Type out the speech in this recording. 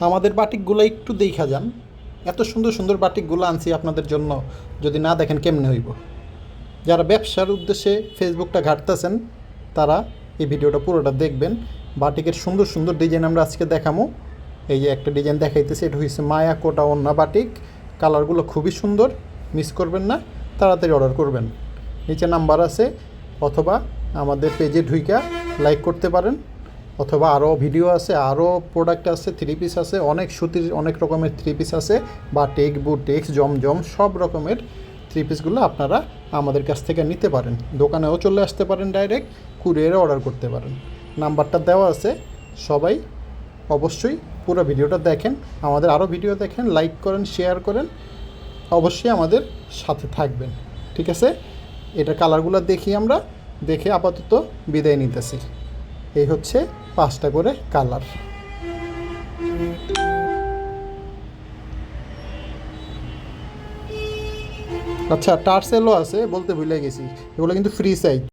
আমাদের বাটিকগুলো একটু দেখা যান, এত সুন্দর সুন্দর বাটিকগুলো আনছি আপনাদের জন্য, যদি না দেখেন কেমনে হইব। যারা ব্যবসার উদ্দেশ্যে ফেসবুকটা ঘাঁটতেছেন তারা এই ভিডিওটা পুরোটা দেখবেন। বাটিকের সুন্দর সুন্দর ডিজাইন আমরা আজকে দেখামো। এই যে একটা ডিজাইন দেখাইতেছে, এটা হচ্ছে মায়া কোটা ওন্না বাটিক। কালারগুলো খুবই সুন্দর, মিস করবেন না, তাড়াতাড়ি অর্ডার করবেন। নিচে নাম্বার আছে, অথবা আমাদের পেজে ঢুইকা লাইক করতে পারেন, অথবা আরও ভিডিও আছে, আরও প্রোডাক্ট আছে, থ্রি পিস আছে, অনেক সুতির অনেক রকমের থ্রি পিস আছে, বা টেক বুটেক্স জমজম সব রকমের থ্রি পিসগুলো আপনারা আমাদের কাছ থেকে নিতে পারেন। দোকানেও চলে আসতে পারেন, ডাইরেক্ট কুরিয়ারে অর্ডার করতে পারেন। নাম্বারটা দেওয়া আছে, সবাই অবশ্যই পুরো ভিডিওটা দেখেন, আমাদের আরও ভিডিও দেখেন, লাইক করেন, শেয়ার করেন, অবশ্যই আমাদের সাথে থাকবেন। ঠিক আছে, এটা কালারগুলো দেখি আমরা, দেখে আপাতত বিদায় নিতেছি। এই হচ্ছে 5টা করে কালার। আচ্ছা, টার্সেলও আছে, বলতে ভুলে গেছি, এগুলো কিন্তু ফ্রি সাইজ।